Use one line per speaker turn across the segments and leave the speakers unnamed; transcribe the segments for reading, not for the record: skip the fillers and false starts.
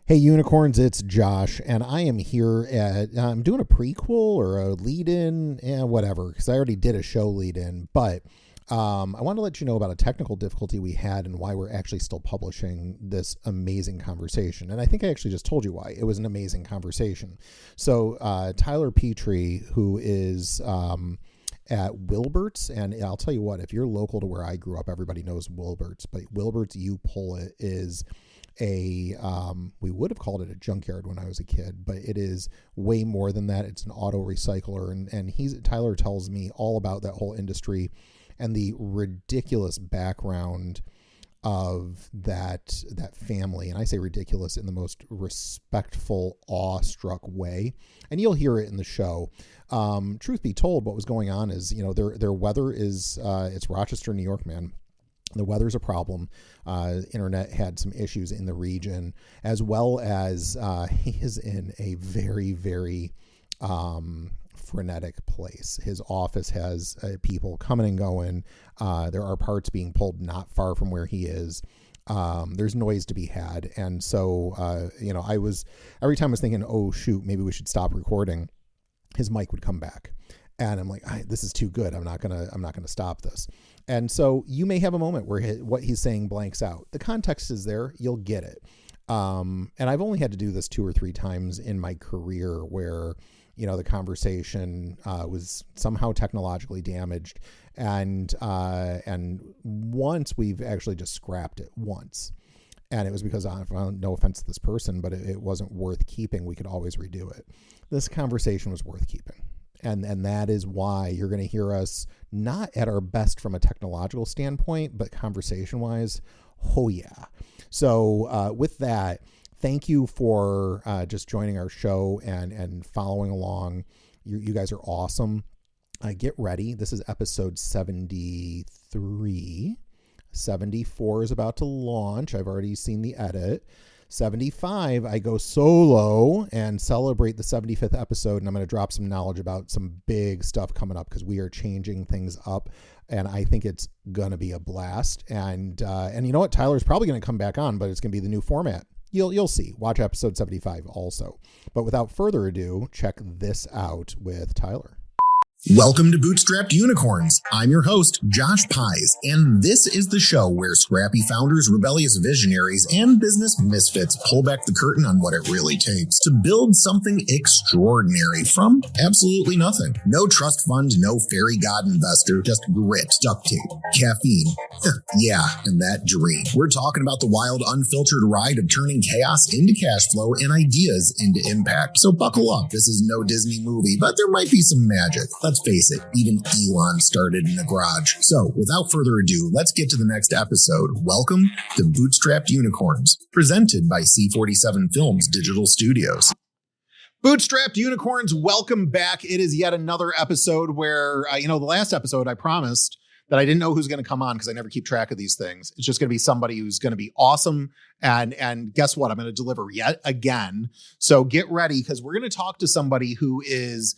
Hey unicorns, it's Josh, and I am here I'm doing a prequel or a lead-in, whatever, because I already did a show lead-in, but I want to let you know about a technical difficulty we had and why we're actually still publishing this amazing conversation. And I think I actually just told you why. It was an amazing conversation. So Tyler Petrie, who is at Wilbert's, and I'll tell you what, if you're local to where I grew up, everybody knows Wilbert's, but Wilbert's, you pull it, is we would have called it a junkyard when I was a kid, but it is way more than that. It's an auto recycler, and Tyler tells me all about that whole industry and the ridiculous background of that family. And I say ridiculous in the most respectful, awestruck way. And you'll hear it in the show. Truth be told, what was going on is, their weather is, it's Rochester, New York, man. The weather's a problem. Internet had some issues in the region, as well as he is in a very, very frenetic place. His office has people coming and going. There are parts being pulled not far from where he is. There's noise to be had. And so, every time I was thinking, oh shoot, maybe we should stop recording, his mic would come back. And I'm like, this is too good. I'm not gonna stop this. And so you may have a moment where what he's saying blanks out. The context is there. You'll get it. And I've only had to do this 2 or 3 times in my career where, the conversation was somehow technologically damaged. And once we've actually just scrapped it once. And it was because, no offense to this person, but it wasn't worth keeping. We could always redo it. This conversation was worth keeping. And that is why you're going to hear us not at our best from a technological standpoint, but conversation-wise, oh yeah. So with that, thank you for just joining our show and following along. You guys are awesome. Get ready. This is episode 73. 74 is about to launch. I've already seen the edit. 75, I go solo and celebrate the 75th episode, and I'm going to drop some knowledge about some big stuff coming up because we are changing things up, and I think it's going to be a blast. And you know what? Tyler's probably going to come back on, but it's going to be the new format. You'll see. Watch episode 75 also. But without further ado, check this out with Tyler.
Welcome to Bootstrapped Unicorns. I'm your host, Josh Pies, and this is the show where scrappy founders, rebellious visionaries, and business misfits pull back the curtain on what it really takes to build something extraordinary from absolutely nothing. No trust fund, no fairy god investor, just grit, duct tape, caffeine. Yeah, and that dream. We're talking about the wild, unfiltered ride of turning chaos into cash flow and ideas into impact. So buckle up. This is no Disney movie, but there might be some magic. Let's face it, even Elon started in a garage. So, without further ado, let's get to the next episode. Welcome to Bootstrapped Unicorns, presented by C47 Digital Studios.
Bootstrapped Unicorns, welcome back. It is yet another episode where, the last episode I promised that I didn't know who's going to come on because I never keep track of these things. It's just going to be somebody who's going to be awesome. And guess what? I'm going to deliver yet again. So get ready because we're going to talk to somebody who is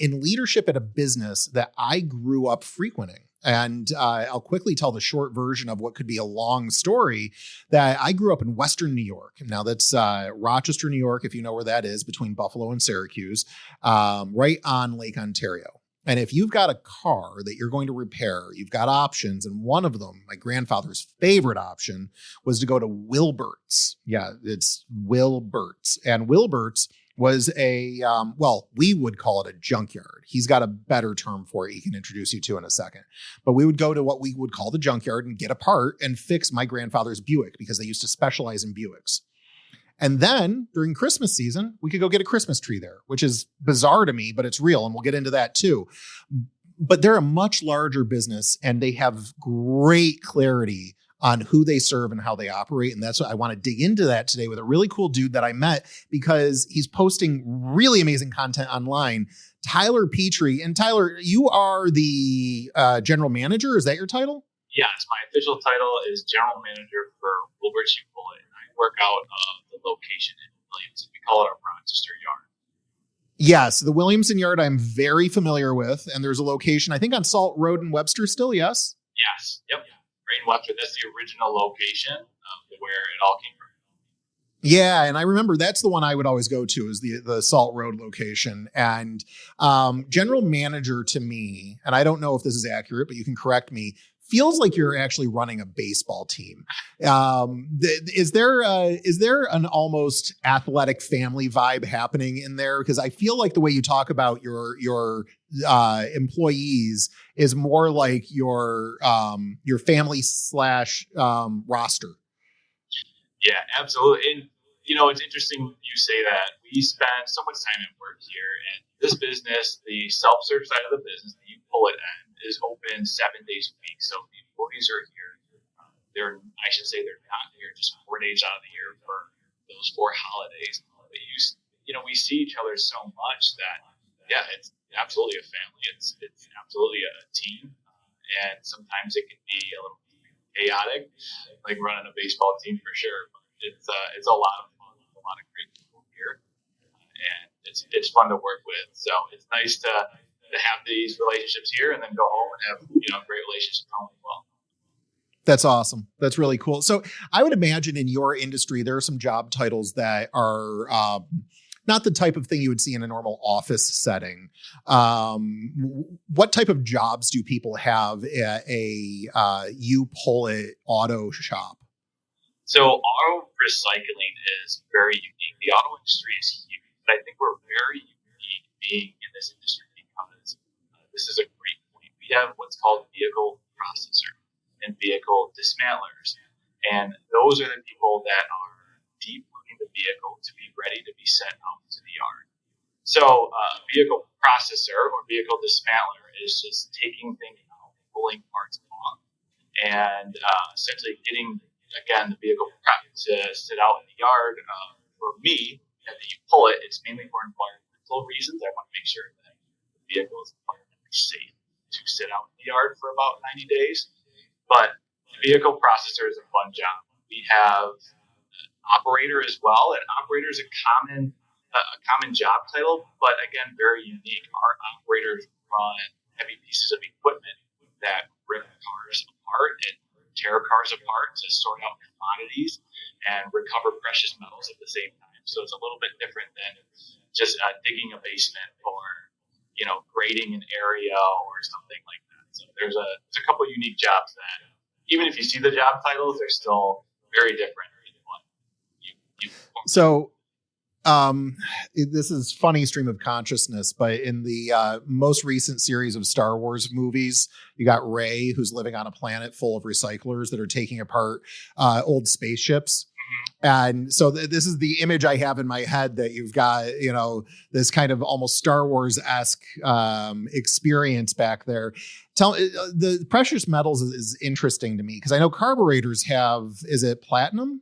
in leadership at a business that I grew up frequenting. And I'll quickly tell the short version of what could be a long story that I grew up in Western New York. Now that's Rochester, New York, if you know where that is, between Buffalo and Syracuse, right on Lake Ontario. And if you've got a car that you're going to repair, you've got options. And one of them, my grandfather's favorite option, was to go to Wilbert's. Yeah, it's Wilbert's. And Wilbert's was we would call it a junkyard. He's got a better term for it he can introduce you to in a second. But we would go to what we would call the junkyard and get a part and fix my grandfather's Buick because they used to specialize in Buicks. And then during Christmas season, we could go get a Christmas tree there, which is bizarre to me, but it's real. And we'll get into that too. But they're a much larger business and they have great clarity on who they serve and how they operate. And that's what I want to dig into that today with a really cool dude that I met because he's posting really amazing content online, Tyler Petrie. And Tyler, you are the general manager. Is that your title?
Yes, my official title is general manager for Wilbert Chick-fil-A. And I work out of the location in Williamson. We call it our Rochester yard.
Yes, the Williamson yard I'm very familiar with. And there's a location, I think, on Salt Road in Webster still, yes?
Yes, yep. Right in Webster. That's the original location where it all came from.
Yeah, and I remember that's the one I would always go to is the Salt Road location. And general manager to me, and I don't know if this is accurate, but you can correct me, feels like you're actually running a baseball team. Is there an almost athletic family vibe happening in there? Because I feel like the way you talk about your employees is more like your family / roster.
Yeah, absolutely. And, it's interesting you say that. We spend so much time at work here, and this business, the self-serve side of the business, the pull-it end, is open 7 days a week. So the employees are here. They're not here just 4 days out of the year for those 4 holidays. But we see each other so much that, yeah, it's absolutely a family. It's absolutely a team. And sometimes it can be a little chaotic, like running a baseball team for sure. But it's a lot of fun, a lot of great people here, and it's fun to work with. So it's nice to have these relationships here, and then go home and have great relationships home as well.
That's awesome. That's really cool. So I would imagine in your industry there are some job titles that are not the type of thing you would see in a normal office setting. What type of jobs do people have at a you pull it auto shop?
So auto recycling is very unique. The auto industry is huge, but I think we're very unique being in this industry because this is a great point. We have what's called vehicle processor and vehicle dismantlers, and those are the people that are deep-loading the vehicle to be ready to be sent out to the yard. So vehicle processor or vehicle dismantler is just taking things out, pulling parts off, and essentially getting, again, the vehicle prepped to sit out in the yard. For me, that you pull it, it's mainly for environmental reasons. I want to make sure that the vehicle is environmentally safe to sit out in the yard for about 90 days. But the vehicle processor is a fun job. We have operator as well, and operator is a common job title, but again, very unique. Our operators run heavy pieces of equipment that rip cars apart and tear cars apart to sort out commodities and recover precious metals at the same time. So it's a little bit different than just digging a basement or grading an area or something like that. So there's a couple of unique jobs that, even if you see the job titles, they're still very different.
So this is funny stream of consciousness, but in the most recent series of Star Wars movies, you got Rey, who's living on a planet full of recyclers that are taking apart old spaceships. And so this is the image I have in my head, that you've got, this kind of almost Star Wars-esque experience back there. The precious metals is interesting to me because I know carburetors is it platinum?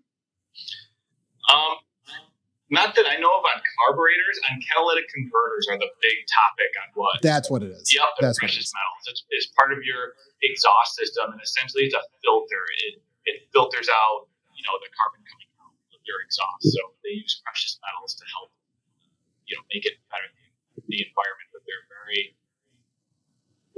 Not that I know of on carburetors. On catalytic converters are the big topic on what.
That's what it is.
Yep, that's precious metals. It's part of your exhaust system, and essentially it's a filter. It filters out, the carbon coming out of your exhaust. So they use precious metals to help, make it better for the environment. But they're very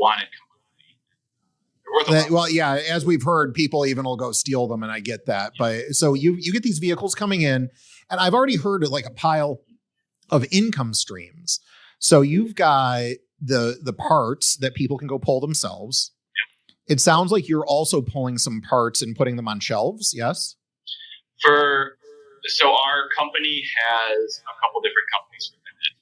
wanted commodity.
Well, yeah, as we've heard, people even will go steal them, and I get that. But so you get these vehicles coming in, and I've already heard of like a pile of income streams. So you've got the parts that people can go pull themselves. Yeah. It sounds like you're also pulling some parts and putting them on shelves. Yes.
So our company has a couple different companies within it,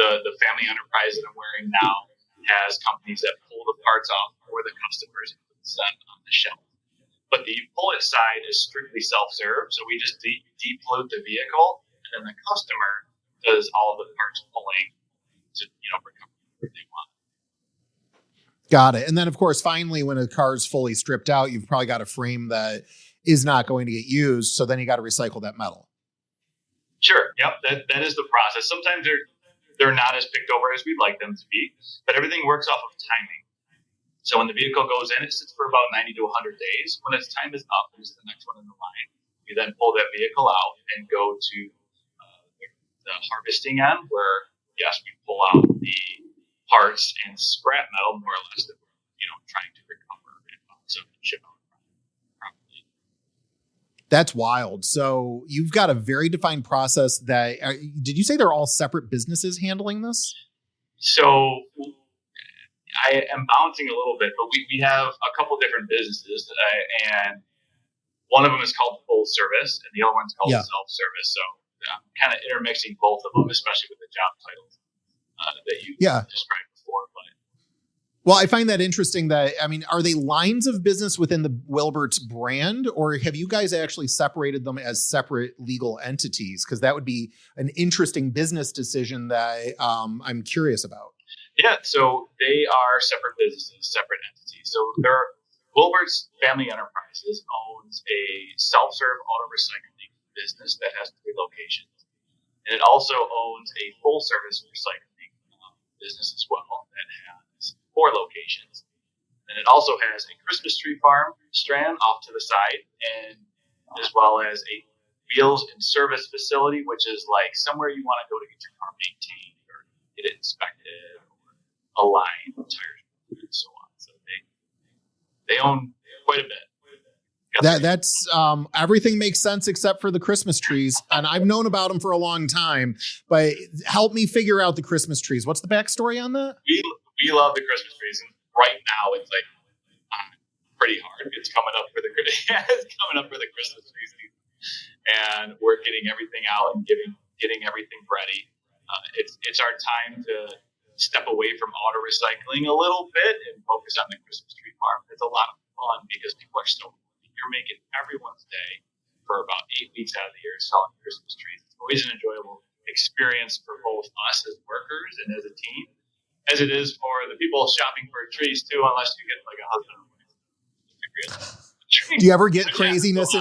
and the family enterprise that I'm wearing now has companies that pull the parts off for the customers and put them on the shelf. But the pull-it side is strictly self-serve, so we just deep-load the vehicle, and then the customer does all of the parts pulling to recover what they want.
Got it. And then, of course, finally, when a car is fully stripped out, you've probably got a frame that is not going to get used, so then you got to recycle that metal.
Sure. Yep. That is the process. Sometimes they're not as picked over as we'd like them to be, but everything works off of timing. So when the vehicle goes in, it sits for about 90 to 100 days. When its time is up, there's the next one in the line. We then pull that vehicle out and go to the harvesting end, where, yes, we pull out the parts and scrap metal, more or less, that we're trying to recover and also ship out properly.
That's wild. So you've got a very defined process that, did you say they're all separate businesses handling this?
So I am bouncing a little bit, but we have a couple different businesses, and one of them is called full service, and the other one's called self-service. So I'm kind of intermixing both of them, especially with the job titles that you described before.
Well, I find that interesting that, I mean, are they lines of business within the Wilbert's brand, or have you guys actually separated them as separate legal entities? Because that would be an interesting business decision that I'm curious about.
Yeah, so they are separate businesses, separate entities. So Wilbert's Family Enterprises owns a self-serve auto recycling business that has 3 locations. And it also owns a full-service recycling business as well that has 4 locations. And it also has a Christmas tree farm strand off to the side, and as well as a wheels and service facility, which is like somewhere you want to go to get your car maintained or get it inspected, aligned, tires, and so on. So they own quite a bit.
That's everything makes sense except for the Christmas trees, and I've known about them for a long time. But help me figure out the Christmas trees. What's the backstory on that?
We love the Christmas trees, and right now it's like pretty hard. It's coming up for the Christmas tree season, and we're getting everything out and getting everything ready. It's our time to step away from auto recycling a little bit and focus on the Christmas tree farm. It's a lot of fun because people are still, you're making everyone's day for about 8 weeks out of the year selling Christmas trees. It's always an enjoyable experience for both us as workers and as a team, as it is for the people shopping for trees too, unless you get like a husband or wife.
Do you ever get craziness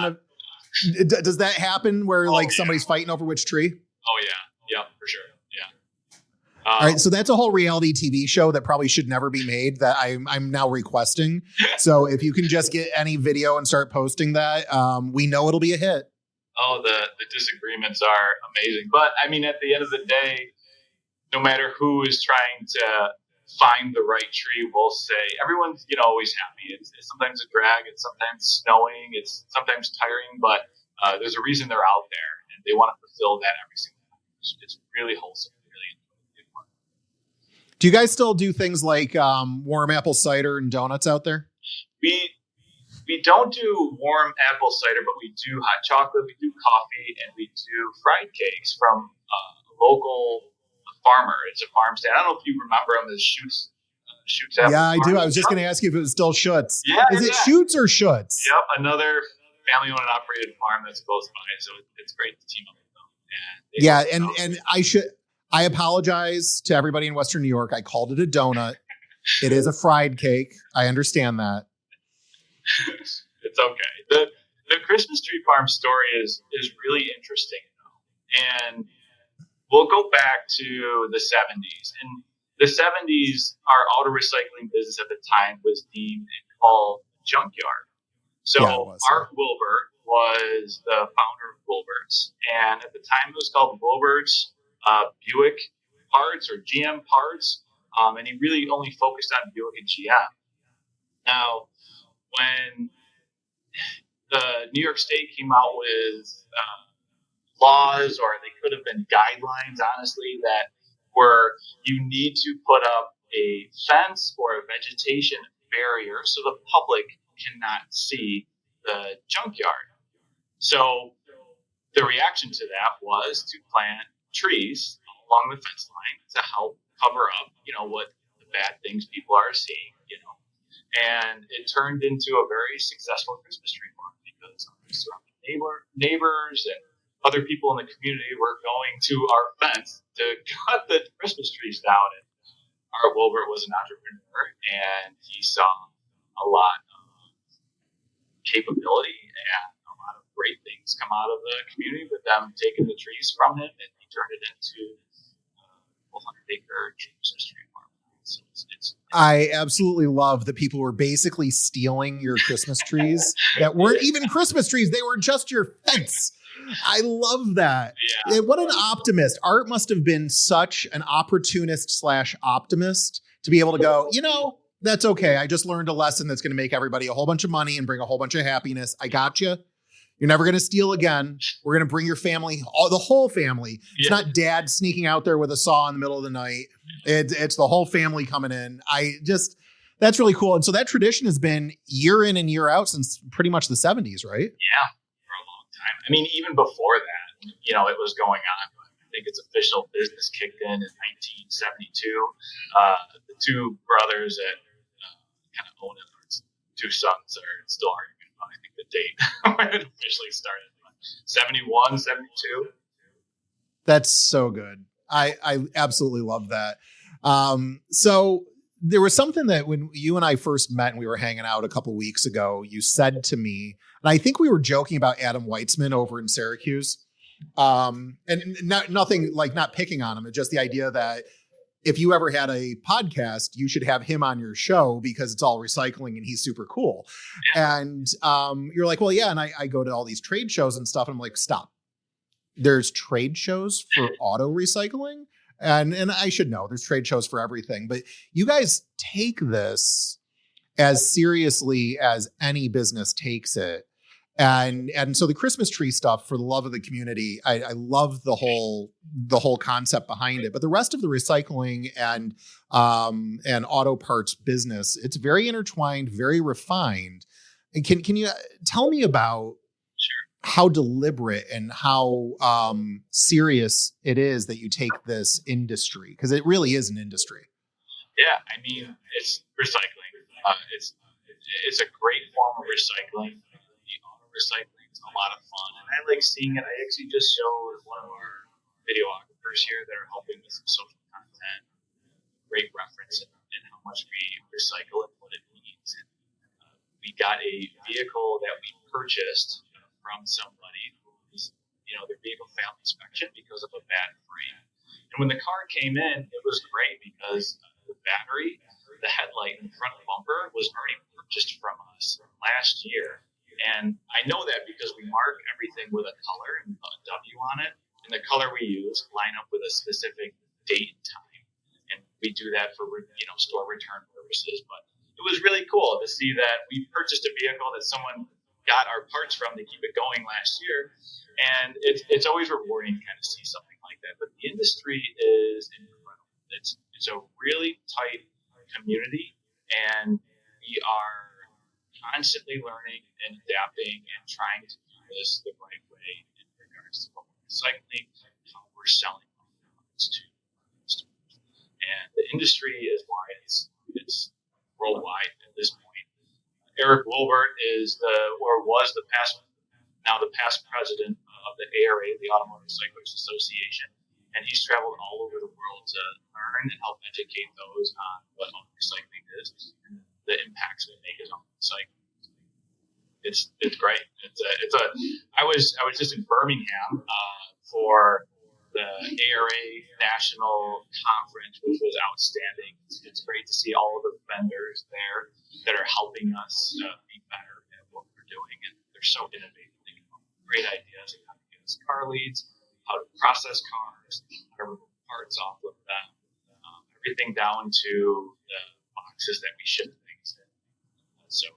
does that happen where somebody's fighting over which tree?
Oh yeah, for sure.
All right, so that's a whole reality TV show that probably should never be made that I'm now requesting. So if you can just get any video and start posting that, we know it'll be a hit.
Oh, the disagreements are amazing. But, I mean, at the end of the day, no matter who is trying to find the right tree, we'll say everyone's, always happy. It's sometimes a drag. It's sometimes snowing. It's sometimes tiring. But there's a reason they're out there, and they want to fulfill that every single time. It's really wholesome.
Do you guys still do things like warm apple cider and donuts out there?
We don't do warm apple cider, but we do hot chocolate, we do coffee, and we do fried cakes from a local farmer. It's a farm stand. I don't know if you remember him as Shoots.
Yeah, I do. I was just going to ask you if it was still Schutz.
Yeah,
Is it Shoots or Schutz?
Yep, another family-owned and operated farm that's close by, so it's great to team up with them.
And I apologize to everybody in Western New York. I called it a donut. It is a fried cake. I understand that.
It's okay. The Christmas tree farm story is really interesting, though. And we'll go back to the 70s. In the 70s, our auto recycling business at the time was deemed and called Junkyard. So Art Wilbert was the founder of Wilbert's. And at the time, it was called Wilbert's Buick parts or GM parts, and he really only focused on Buick and GM. Now, when the New York State came out with laws, or they could have been guidelines, honestly, that were you need to put up a fence or a vegetation barrier so the public cannot see the junkyard. So the reaction to that was to plant trees along the fence line to help cover up, what the bad things people are seeing, and it turned into a very successful Christmas tree farm because surrounding neighbors and other people in the community were going to our fence to cut the Christmas trees down. And Art Wilbert was an entrepreneur, and he saw a lot of capability and a lot of great things come out of the community with them taking the trees from him, and he turned it into a 100-acre Christmas tree farm. So
I absolutely love that people were basically stealing your Christmas trees that weren't even Christmas trees. They were just your fence. I love that.
Yeah.
What an optimist. Art must have been such an opportunist/optimist to be able to go, that's okay. I just learned a lesson that's going to make everybody a whole bunch of money and bring a whole bunch of happiness. I got you. You're never going to steal again. We're going to bring your family, the whole family. It's not dad sneaking out there with a saw in the middle of the night. It's the whole family coming in. That's really cool. And so that tradition has been year in and year out since pretty much the 70s, right?
Yeah, for a long time. I mean, even before that, it was going on. I think its official business kicked in 1972. The two brothers that kind of own it, two sons are still arguing about, I think, the date when it officially started. 71, 72.
That's so good. I absolutely love that. So there was something that when you and I first met and we were hanging out a couple weeks ago, you said to me, and I think we were joking about Adam Weitzman over in Syracuse. And nothing like not picking on him. It's just the idea that if you ever had a podcast, you should have him on your show because it's all recycling and he's super cool. Yeah. And you're like, well, yeah. And I go to all these trade shows and stuff. And I'm like, stop. There's trade shows for auto recycling. And I should know there's trade shows for everything. But you guys take this as seriously as any business takes it. And so the Christmas tree stuff, for the love of the community, I love the whole concept behind it. But the rest of the recycling and auto parts business, it's very intertwined, very refined. And can you tell me about how deliberate and how serious it is that you take this industry? Because it really is an industry.
Yeah, I mean, it's recycling. It's a great form of recycling. Recycling is a lot of fun, and I like seeing it. I actually just showed one of our videographers here that are helping with some social content. Great reference in how much we recycle and what it means. And we got a vehicle that we purchased from somebody who's, their vehicle failed inspection because of a bad frame. And when the car came in, it was great because the battery, the headlight, and the front bumper was already purchased from us last year. And I know that because we mark everything with a color and a W on it. And the color we use line up with a specific date and time. And we do that for, store return purposes. But it was really cool to see that we purchased a vehicle that someone got our parts from to keep it going last year. And it's always rewarding to kind of see something like that. But the industry is incredible. It's a really tight community, and we are constantly learning and adapting and trying to do this the right way in regards to recycling, how we're selling products to customers. And the industry is wide. It's worldwide at this point. Eric Wilbert was the past president of the ARA, the Automotive Recyclers Association, and he's traveled all over the world to learn and help educate those on what auto recycling is and the impacts we make as auto recycling. It's great. I was just in Birmingham for the ARA National Conference, which was outstanding. It's great to see all of the vendors there that are helping us be better at what we're doing, and they're so innovative. They come up with great ideas on how to get us car leads, how to process cars, how to remove parts off of them, everything down to the boxes that we ship things in. So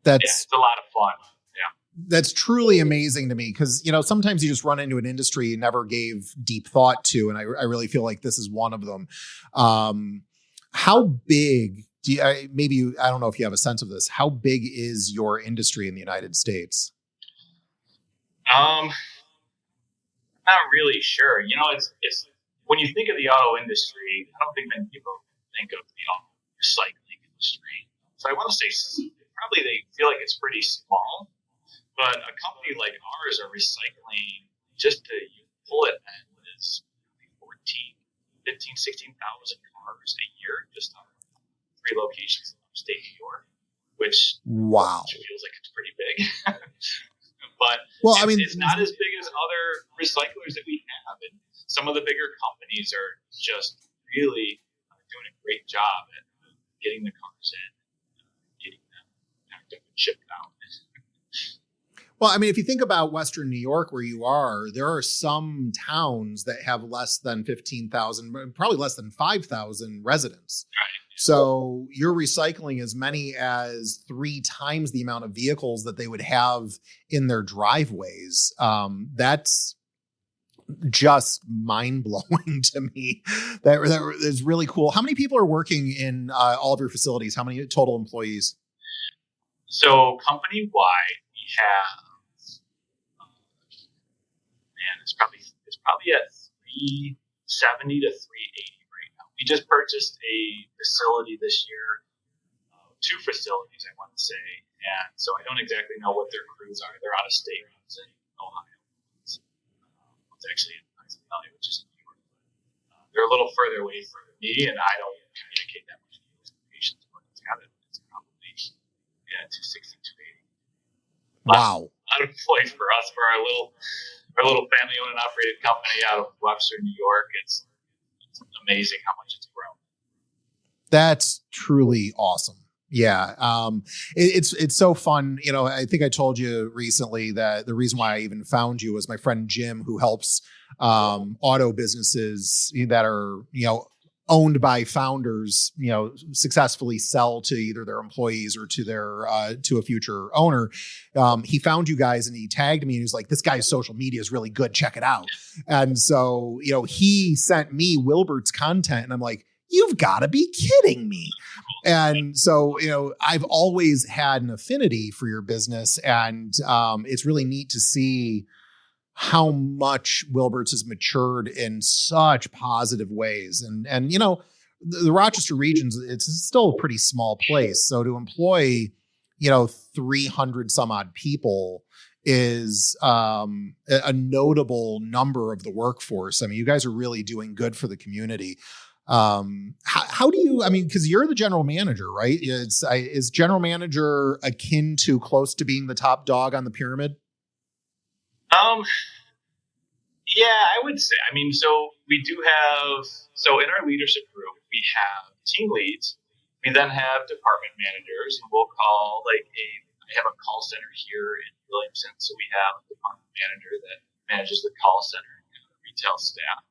it's a lot of fun. Yeah.
That's truly amazing to me because, sometimes you just run into an industry you never gave deep thought to. And I really feel like this is one of them. How big I don't know if you have a sense of this. How big is your industry in the United States?
Not really sure. It's when you think of the auto industry, I don't think many people think of the auto recycling industry. So I want to say probably they feel like it's pretty small, but a company like ours are recycling just to pull it in is 16,000 cars a year just on 3 locations in upstate New York, which feels like it's pretty big. But it's not as big as other recyclers that we have. And some of the bigger companies are just really doing a great job at getting the cars in, getting them packed up and shipped out.
Well, I mean, if you think about Western New York, where you are, there are some towns that have less than 15,000, probably less than 5,000 residents.
Right.
So you're recycling as many as 3 times the amount of vehicles that they would have in their driveways. That's just mind-blowing to me. That is really cool. How many people are working in all of your facilities? How many total employees?
So company-wide, we have, it's probably at 370 to 380 right now. We just purchased a facility this year, 2 facilities, I want to say, and so I don't exactly know what their crews are. They're out of state. One's in Ohio. One's actually in Pennsylvania, which is New York. They're a little further away from me, and I don't communicate that much with patients, but it's probably 260, 280.
Wow.
A lot of employees for us, for our little family-owned and operated company out of Webster, New York. It's amazing how much it's grown.
That's truly awesome. Yeah. It's so fun. You know, I think I told you recently that the reason why I even found you was my friend Jim, who helps auto businesses that are, owned by founders, successfully sell to either their employees or to their to a future owner. He found you guys and he tagged me and he was like, "This guy's social media is really good. Check it out." And so, he sent me Wilbert's content and I'm like, "You've got to be kidding me." And so, I've always had an affinity for your business, and it's really neat to see how much Wilbert's has matured in such positive ways. And the Rochester region's, it's still a pretty small place. So to employ, 300 some odd people is a notable number of the workforce. I mean, you guys are really doing good for the community. How do you, because you're the general manager, right? Is general manager akin to close to being the top dog on the pyramid?
Yeah, I would say. So we do have, in our leadership group, we have team leads. We then have department managers, and we'll call I have a call center here in Williamson. So we have a department manager that manages the call center and the retail staff.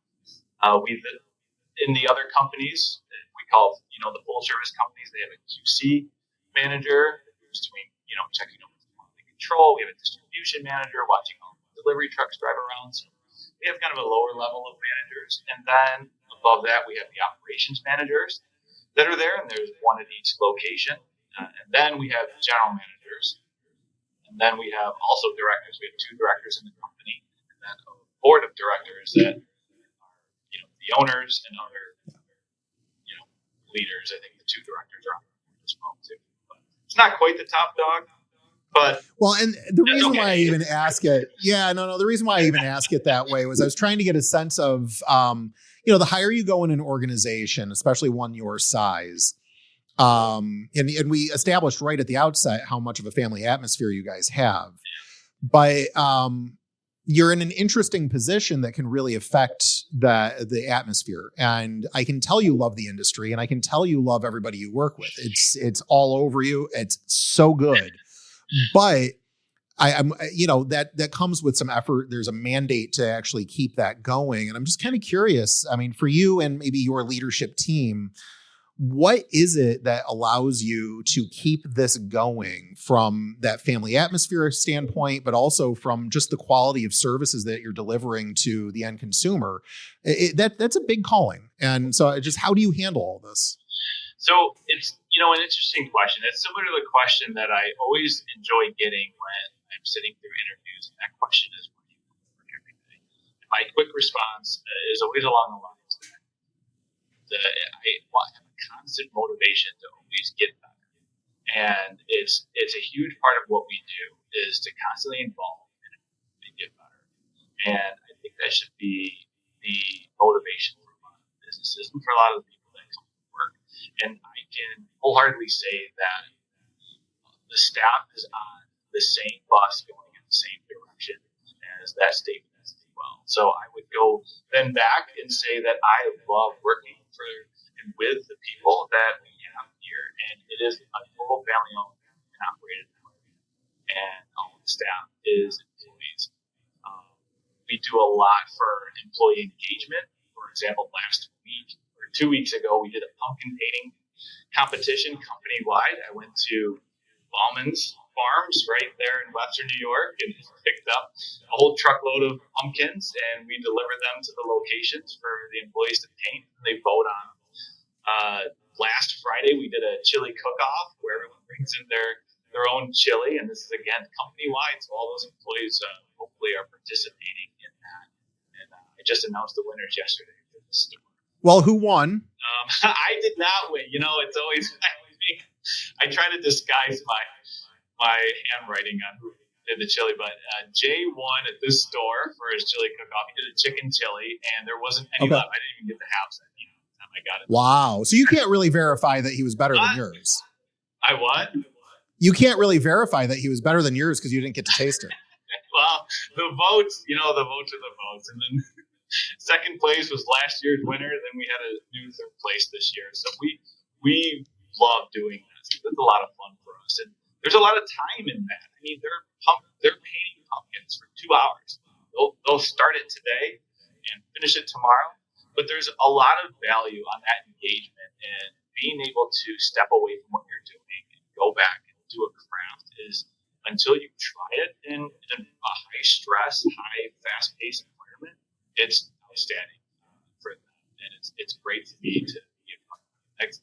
In the other companies, we call, the full service companies, they have a QC manager who's doing, checking over the control. We have a distribution manager watching all the delivery trucks drive around. So we have kind of a lower level of managers. And then above that, we have the operations managers that are there, and there's one at each location. And then we have general managers. And then we have also directors. We have 2 directors in the company, and then a board of directors that are, the owners and other, leaders. I think the 2 directors are on the board as well, too. But it's not quite the top dog. But
and the reason why I even ask it, the reason why I even ask it that way was I was trying to get a sense of, the higher you go in an organization, especially one your size, and we established right at the outset how much of a family atmosphere you guys have, but you're in an interesting position that can really affect the atmosphere. And I can tell you love the industry, and I can tell you love everybody you work with. It's all over you. It's so good. But I'm that comes with some effort. There's a mandate to actually keep that going. And I'm just kind of curious. For you and maybe your leadership team, what is it that allows you to keep this going from that family atmosphere standpoint, but also from just the quality of services that you're delivering to the end consumer? That's a big calling. And so how do you handle all this?
So it's, an interesting question. It's similar to the question that I always enjoy getting when I'm sitting through interviews, and that question is, what do you work every day? My quick response is always along the lines that I have a constant motivation to always get better. And it's a huge part of what we do is to constantly evolve and get better. And I think that should be the motivation for a lot of businesses and for a lot of the people that come to work. And I can wholeheartedly say that the staff is on the same bus going in the same direction as that statement as well. So I would go then back and say that I love working for and with the people that we have here. And it is a total family owned and operated environment. And all of the staff is employees. We do a lot for employee engagement. For example, last week or 2 weeks ago, we did a pumpkin painting competition company-wide. I went to Bauman's Farms right there in Western New York and picked up a whole truckload of pumpkins, and we delivered them to the locations for the employees to paint. They vote on them. Last Friday, we did a chili cook-off where everyone brings in their own chili, and this is, again, company-wide, so all those employees hopefully are participating in that. And I just announced the winners yesterday for the store.
Well, who won?
I did not win. It's always I try to disguise my handwriting on who did the chili, but Jay won at this store for his chili cook-off. He did a chicken chili, and there wasn't any left. I didn't even get the halves at the time I got it.
Wow. So you can't really verify that he was better than yours.
I what?
You can't really verify that he was better than yours because you didn't get to taste it.
Well, the votes are the votes. And then second place was last year's winner. Then we had a new third place this year. So we love doing this. It's a lot of fun for us. And there's a lot of time in that. I mean, they're painting pumpkins for 2 hours. They'll start it today and finish it tomorrow. But there's a lot of value on that engagement, and being able to step away from what you're doing and go back and do a craft is, until you try it in a high stress, high fast paced environment, it's outstanding for them. And it's great for me to be a part of it.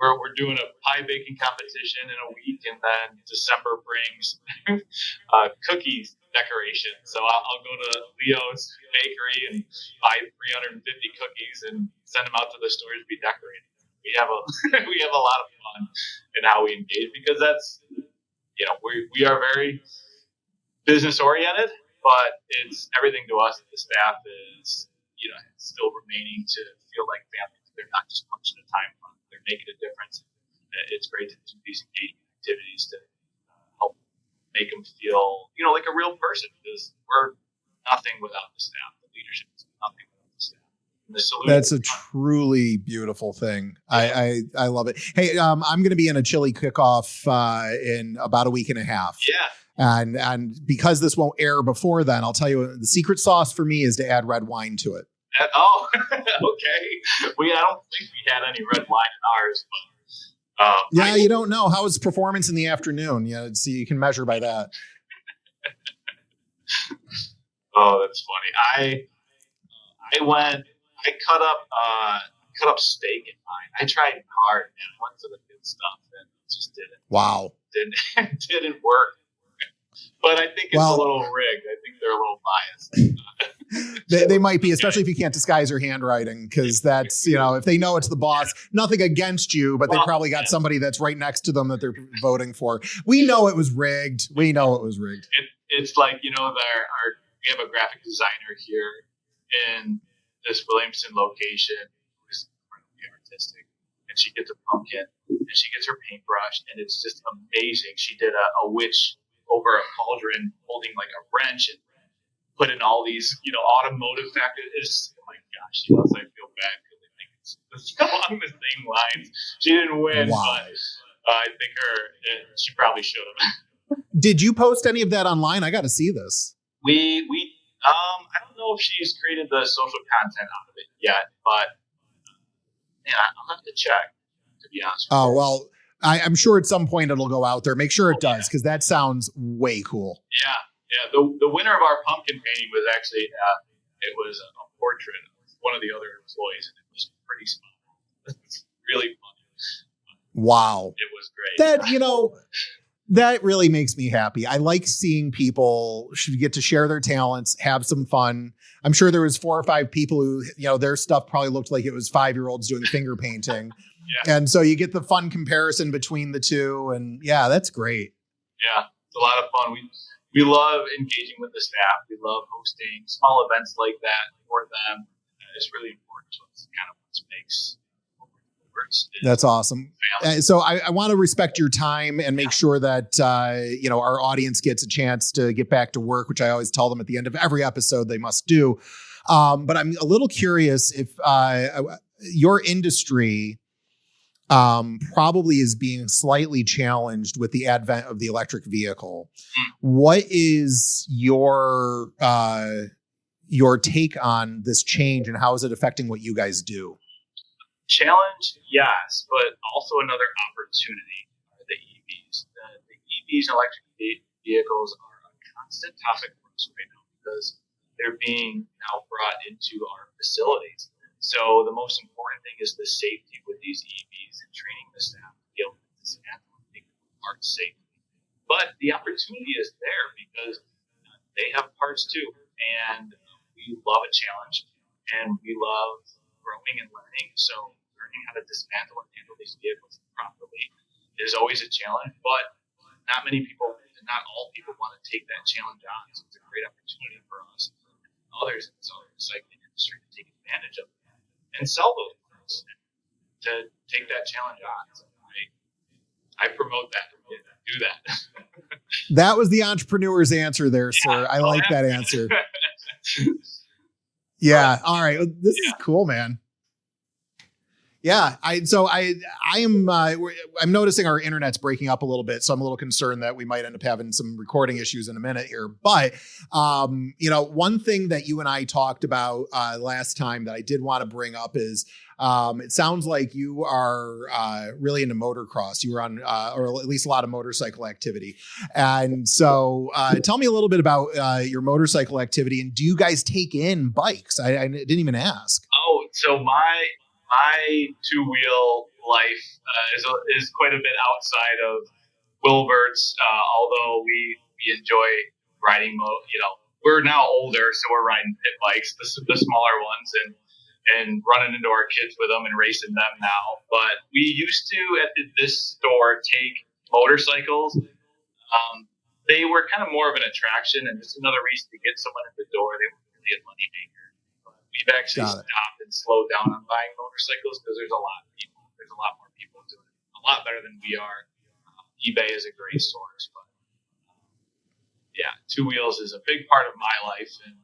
We're doing a pie baking competition in a week, and then December brings cookies decoration. So I'll go to Leo's bakery and buy 350 cookies and send them out to the stores to be decorated. We have a lot of fun in how we engage, because that's, we are very business oriented, but it's everything to us. The staff is, still remaining to feel like family. They're not just punching a time clock. They're making a difference. It's great to do these engagement activities to help make them feel, like a real person, because we're nothing without the staff. The leadership is nothing without the staff. And the solution. That's
a truly beautiful thing. Yeah. I love it. Hey, I'm going to be in a chili cook-off in about a week and a half.
Yeah.
And because this won't air before then, I'll tell you, the secret sauce for me is to add red wine to it.
Okay. I don't think we had any red wine in ours, but
you don't know. How was performance in the afternoon? Yeah, so you can measure by that.
Oh, that's funny. I cut up steak in mine. I tried hard and went for the good stuff, and it just didn't.
Wow.
Didn't work. But I think it's a little rigged. I think they're a little biased.
They might be, especially if you can't disguise your handwriting, because that's, if they know it's the boss, nothing against you, but they probably got somebody that's right next to them that they're voting for. We know it was rigged.
It's like, we have a graphic designer here in this Williamson location who's incredibly artistic, and she gets a pumpkin and she gets her paintbrush, and it's just amazing. She did a witch over a cauldron holding like a wrench and put in all these, automotive factors. It's, oh my gosh, I feel bad because I think it's along the same lines. She didn't win, but I think she probably should have.
Did you post any of that online? I got to see this.
We I don't know if she's created the social content out of it yet, but I'll have to check, to be honest with you.
Well, I'm sure at some point it'll go out there. Make sure it does, because that sounds way cool.
Yeah. The winner of our pumpkin painting was actually it was a portrait of one of the other employees, and it was pretty small. It's really funny.
Wow,
it was great.
That really makes me happy. I like seeing people get to share their talents, have some fun. I'm sure there was 4 or 5 people who, their stuff probably looked like it was 5-year-olds doing finger painting. Yeah. And so you get the fun comparison between the two. And yeah, that's great.
Yeah, it's a lot of fun. We love engaging with the staff. We love hosting small events like that for them. It's really important to us. It's kind of what makes
That's awesome. So I want to respect your time and make sure that, our audience gets a chance to get back to work, which I always tell them at the end of every episode they must do. But I'm a little curious if your industry, probably is being slightly challenged with the advent of the electric vehicle. What is your take on this change, and how is it affecting what you guys do?
Challenge, yes, but also another opportunity are the EVs. The EVs, electric vehicles, are a constant topic for us right now because they're being now brought into our facilities. So the most important thing is the safety with these EVs and training the staff to be able to dismantle and make them parts safely. But the opportunity is there because they have parts too, and we love a challenge, and we love growing and learning. So learning how to dismantle and handle these vehicles properly is always a challenge, but not many people, and not all people, want to take that challenge on. So it's a great opportunity for us and others in the recycling industry to take advantage of that and sell those parts to take that challenge on. So I promote that. Do that.
That was the entrepreneur's answer there, sir. I like that answer. Yeah. All right. This is cool, man. Yeah. I'm noticing our internet's breaking up a little bit, so I'm a little concerned that we might end up having some recording issues in a minute here. But, one thing that you and I talked about last time that I did want to bring up is, it sounds like you are really into motocross. You were on, or at least a lot of motorcycle activity. And so tell me a little bit about your motorcycle activity, and do you guys take in bikes? I didn't even ask.
Oh, so my two-wheel life is quite a bit outside of Wilbert's, although we enjoy riding, we're now older, so we're riding pit bikes, the smaller ones, and running into our kids with them and racing them now. But we used to, at this store, take motorcycles. They were kind of more of an attraction and just another reason to get someone in the door. They weren't really a money maker. We've actually stopped and slowed down on buying motorcycles because there's a lot of people. There's a lot more people doing it a lot better than we are. eBay is a great source, but two wheels is a big part of my life, and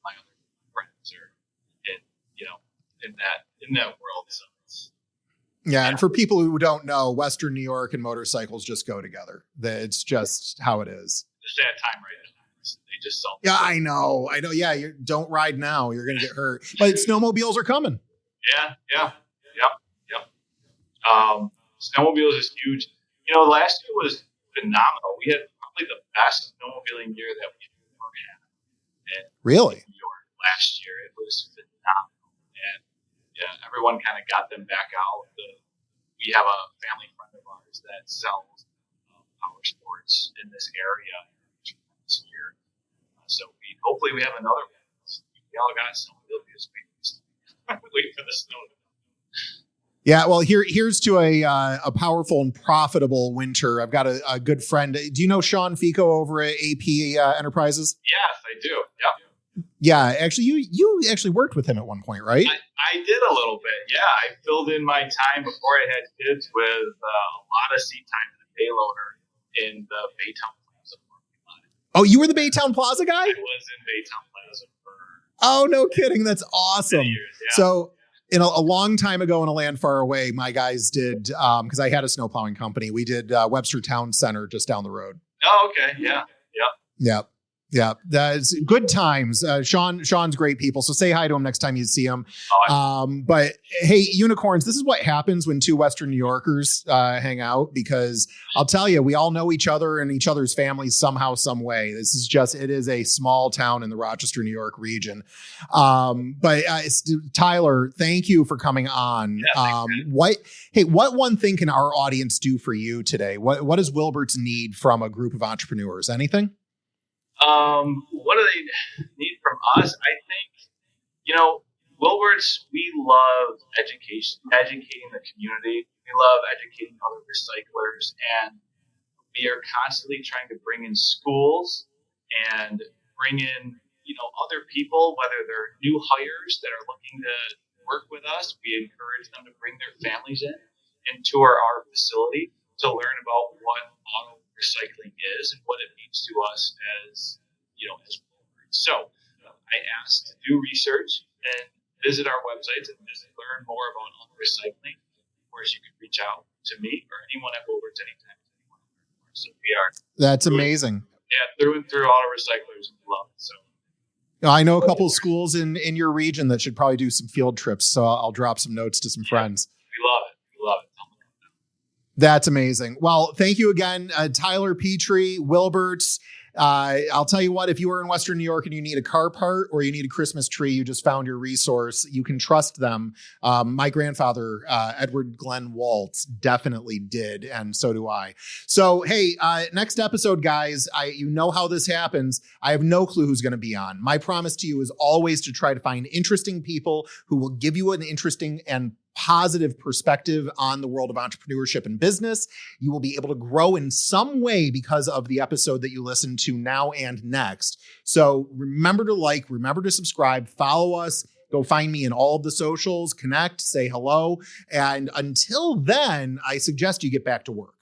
my other friends are in that world. So
and for people who don't know, Western New York and motorcycles just go together. It's just how it is.
It's a sad time right now. They just sell.
Yeah, I know. Yeah, you don't ride now. You're going to get hurt. But snowmobiles are coming.
Yep. Snowmobiles is huge. Last year was phenomenal. We had probably the best snowmobiling year that we've ever had. And
really?
In New York last year, it was phenomenal. And everyone kind of got them back out. We have a family friend of ours that sells power sports in this area this year. So hopefully we have another one. We all got snow. It'll be just wait for the snow.
Yeah, well, here's to a powerful and profitable winter. I've got a good friend. Do you know Sean Fico over at AP Enterprises?
Yes, I do. Yeah.
Yeah, actually, you actually worked with him at one point, right?
I did a little bit. Yeah, I filled in my time before I had kids with a lot of seat time in the payloader in the Baytown Plaza.
Oh, you were the Baytown Plaza guy?
I was in Baytown Plaza for.
Oh, no kidding! That's awesome.
Years, yeah.
So. A long time ago in a land far away, my guys did, because I had a snow plowing company, we did Webster Town Center just down the road.
Oh, okay. Yeah.
That's good times. Sean's great people. So say hi to him next time you see him. But hey, unicorns, this is what happens when two Western New Yorkers hang out, because I'll tell you, we all know each other and each other's families somehow, some way. It is a small town in the Rochester, New York region. But Tyler, thank you for coming on.
Yeah,
what one thing can our audience do for you today? What does Wilbert's need from a group of entrepreneurs? Anything?
What do they need from us? I think, Wilbert's, we love educating the community. We love educating other recyclers, and we are constantly trying to bring in schools and bring in, other people, whether they're new hires that are looking to work with us. We encourage them to bring their families and tour our facility to learn about what auto recycling is and what it means to us as Wilbert. So I asked to do research and visit our websites and learn more about auto recycling. course, you can reach out to me or anyone at Wilbert anytime. So we are.
That's amazing.
Through and through auto recyclers. We love it. So.
I know a couple of schools in your region that should probably do some field trips. So I'll drop some notes to some friends.
We love it. We love it.
That's amazing. Well, thank you again, Tyler Petrie, Wilbert. I'll tell you what, if you are in Western New York and you need a car part or you need a Christmas tree, you just found your resource. You can trust them. My grandfather, Edward Glenn Waltz, definitely did. And so do I. So, hey, next episode, guys, you know how this happens. I have no clue who's going to be on. My promise to you is always to try to find interesting people who will give you an interesting and positive perspective on the world of entrepreneurship and business. You will be able to grow in some way because of the episode that you listen to now and next. So remember to like, remember to subscribe, follow us, go find me in all of the socials, connect, say hello. And until then, I suggest you get back to work.